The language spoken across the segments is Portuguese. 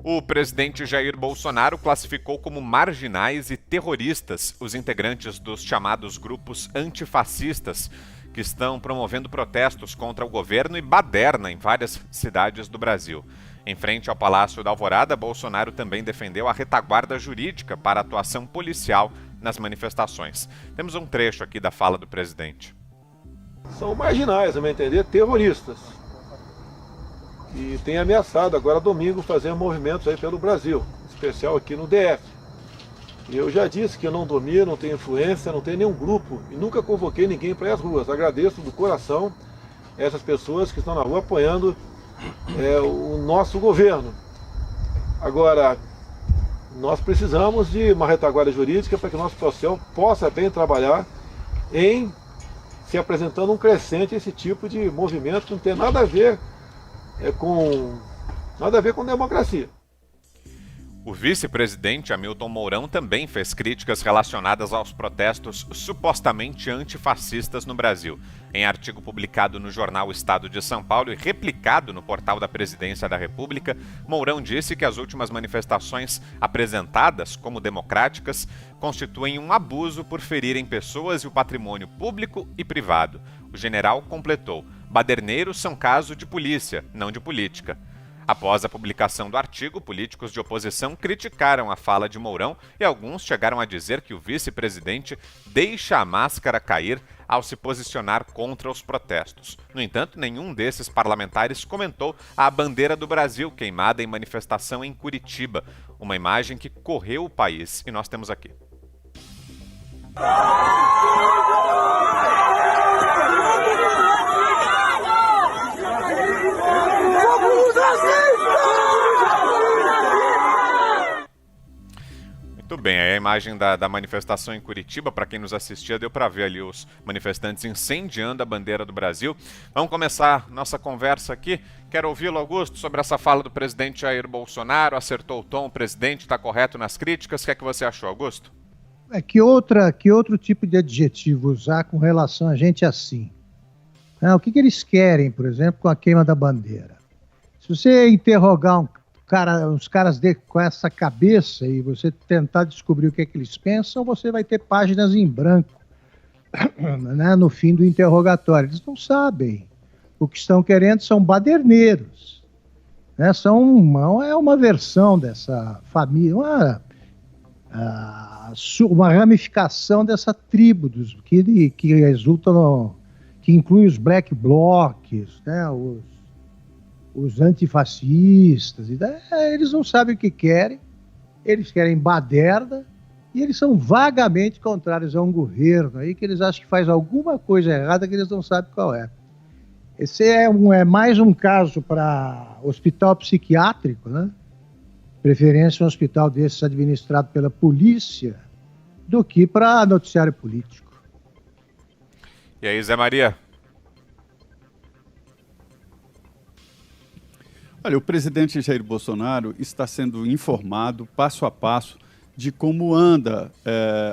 O presidente Jair Bolsonaro classificou como marginais e terroristas os integrantes dos chamados grupos antifascistas que estão promovendo protestos contra o governo e baderna em várias cidades do Brasil. Em frente ao Palácio da Alvorada, Bolsonaro também defendeu a retaguarda jurídica para a atuação policial nas manifestações. Temos um trecho aqui da fala do presidente. São marginais, a meu entender, terroristas. E tem ameaçado agora domingo fazer movimentos aí pelo Brasil, em especial aqui no DF. E eu já disse que eu não domino, não tenho influência, não tenho nenhum grupo e nunca convoquei ninguém para ir às ruas. Agradeço do coração essas pessoas que estão na rua apoiando o nosso governo. Agora, nós precisamos de uma retaguarda jurídica para que o nosso processo possa bem trabalhar em se apresentando um crescente esse tipo de movimento que não tem nada a ver com democracia. O vice-presidente Hamilton Mourão também fez críticas relacionadas aos protestos supostamente antifascistas no Brasil. Em artigo publicado no jornal Estado de São Paulo e replicado no portal da Presidência da República, Mourão disse que as últimas manifestações apresentadas como democráticas constituem um abuso por ferirem pessoas e o patrimônio público e privado. O general completou: baderneiros são caso de polícia, não de política. Após a publicação do artigo, políticos de oposição criticaram a fala de Mourão e alguns chegaram a dizer que o vice-presidente deixa a máscara cair ao se posicionar contra os protestos. No entanto, nenhum desses parlamentares comentou a bandeira do Brasil queimada em manifestação em Curitiba, uma imagem que correu o país, e nós temos aqui. Muito bem, aí a imagem da manifestação em Curitiba, para quem nos assistia, deu para ver ali os manifestantes incendiando a bandeira do Brasil. Vamos começar nossa conversa aqui. Quero ouvi-lo, Augusto, sobre essa fala do presidente Jair Bolsonaro. Acertou o tom, o presidente está correto nas críticas. O que é que você achou, Augusto? Que outro tipo de adjetivo usar com relação a gente assim? O que eles querem, por exemplo, com a queima da bandeira? Se você interrogar uns caras com essa cabeça e você tentar descobrir o que é que eles pensam, você vai ter páginas em branco, né, no fim do interrogatório. Eles não sabem. O que estão querendo são baderneiros. Né? É uma versão dessa família, uma ramificação dessa tribo que resulta que inclui os black blocs, né, os antifascistas. Eles não sabem o que querem, eles querem baderna e eles são vagamente contrários a um governo aí que eles acham que faz alguma coisa errada que eles não sabem qual é. Esse é mais um caso para hospital psiquiátrico, né? Preferência um hospital desses administrado pela polícia do que para noticiário político. E aí, Zé Maria? Olha, o presidente Jair Bolsonaro está sendo informado passo a passo de como anda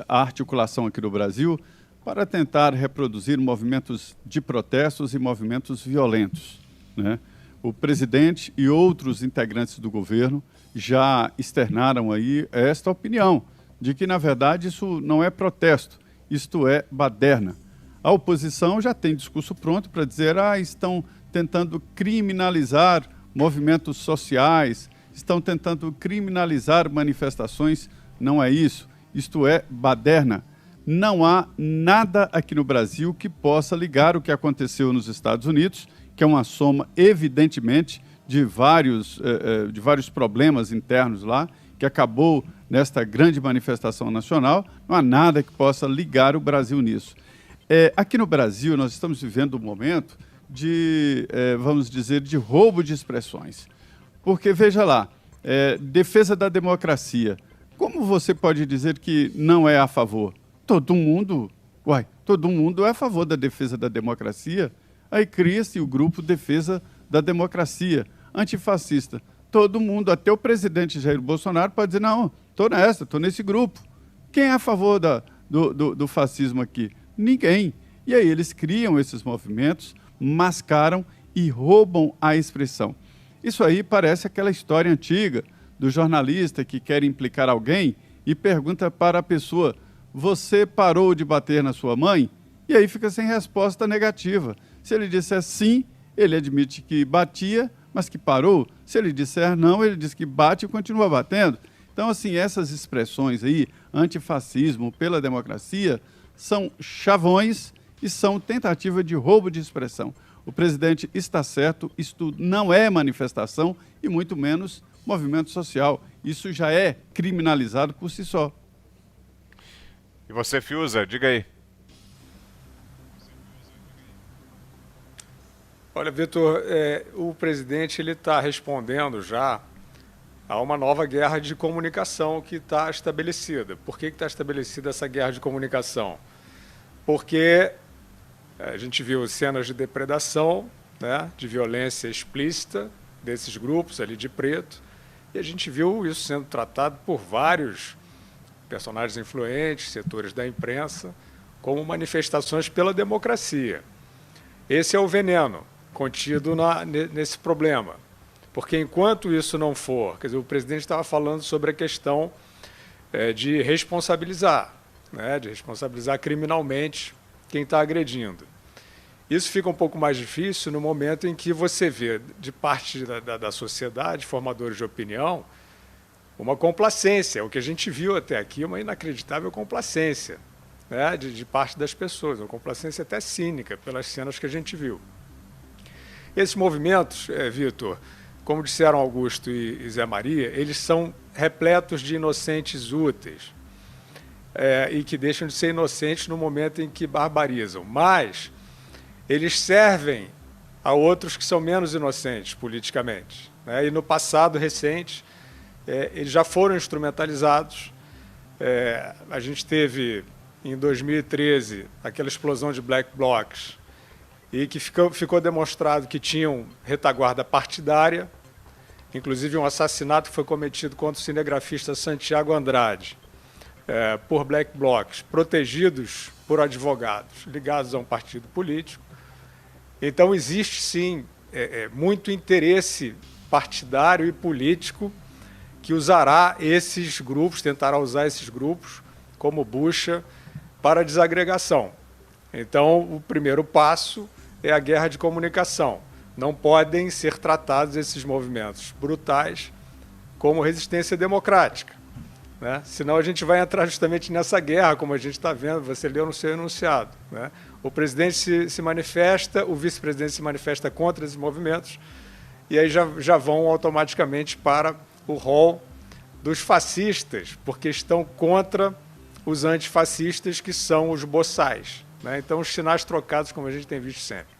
a articulação aqui no Brasil para tentar reproduzir movimentos de protestos e movimentos violentos, né? O presidente e outros integrantes do governo já externaram aí esta opinião de que, na verdade, isso não é protesto, isto é baderna. A oposição já tem discurso pronto para dizer estão tentando criminalizar movimentos sociais, estão tentando criminalizar manifestações. Não é isso. Isto é baderna. Não há nada aqui no Brasil que possa ligar o que aconteceu nos Estados Unidos, que é uma soma, evidentemente, de vários problemas internos lá, que acabou nesta grande manifestação nacional. Não há nada que possa ligar o Brasil nisso. Aqui no Brasil, nós estamos vivendo um momento vamos dizer, de roubo de expressões. Porque, veja lá, defesa da democracia. Como você pode dizer que não é a favor? Todo mundo é a favor da defesa da democracia. Aí cria-se o grupo Defesa da Democracia, antifascista. Todo mundo, até o presidente Jair Bolsonaro, pode dizer, não, estou nesse grupo. Quem é a favor do fascismo aqui? Ninguém. E aí eles criam esses movimentos, mascaram e roubam a expressão. Isso aí parece aquela história antiga do jornalista que quer implicar alguém e pergunta para a pessoa: você parou de bater na sua mãe? E aí fica sem resposta negativa. Se ele disser sim, ele admite que batia, mas que parou. Se ele disser não, ele diz que bate e continua batendo. Então, assim, essas expressões aí, antifascismo pela democracia, são chavões e são tentativa de roubo de expressão. O presidente está certo, isto não é manifestação e muito menos movimento social. Isso já é criminalizado por si só. E você, Fiuza, diga aí. Olha, Vitor, o presidente está respondendo já a uma nova guerra de comunicação que está estabelecida. Por que está estabelecida essa guerra de comunicação? Porque a gente viu cenas de depredação, né, de violência explícita desses grupos ali de preto, e a gente viu isso sendo tratado por vários personagens influentes, setores da imprensa, como manifestações pela democracia. Esse é o veneno contido nesse problema. Porque enquanto isso não for, quer dizer, o presidente estava falando sobre a questão de responsabilizar, né, de responsabilizar criminalmente quem está agredindo. Isso fica um pouco mais difícil no momento em que você vê, de parte da sociedade, formadores de opinião, uma complacência. O que a gente viu até aqui é uma inacreditável complacência, né, de parte das pessoas, uma complacência até cínica pelas cenas que a gente viu. Esses movimentos, Vitor, como disseram Augusto e Zé Maria, eles são repletos de inocentes úteis e que deixam de ser inocentes no momento em que barbarizam. Mas eles servem a outros que são menos inocentes politicamente, né? E no passado recente, eles já foram instrumentalizados. A gente teve, em 2013, aquela explosão de black blocs, e que ficou demonstrado que tinham retaguarda partidária, inclusive um assassinato que foi cometido contra o cinegrafista Santiago Andrade, por black blocs, protegidos por advogados ligados a um partido político. Então, existe, sim, muito interesse partidário e político que usará esses grupos, tentará usar esses grupos como bucha para a desagregação. Então, o primeiro passo é a guerra de comunicação. Não podem ser tratados esses movimentos brutais como resistência democrática, né? Senão a gente vai entrar justamente nessa guerra, como a gente está vendo, você leu no seu enunciado, né? O presidente se manifesta, o vice-presidente se manifesta contra esses movimentos, e aí já vão automaticamente para o rol dos fascistas, porque estão contra os antifascistas, que são os boçais, né? Então, os sinais trocados, como a gente tem visto sempre.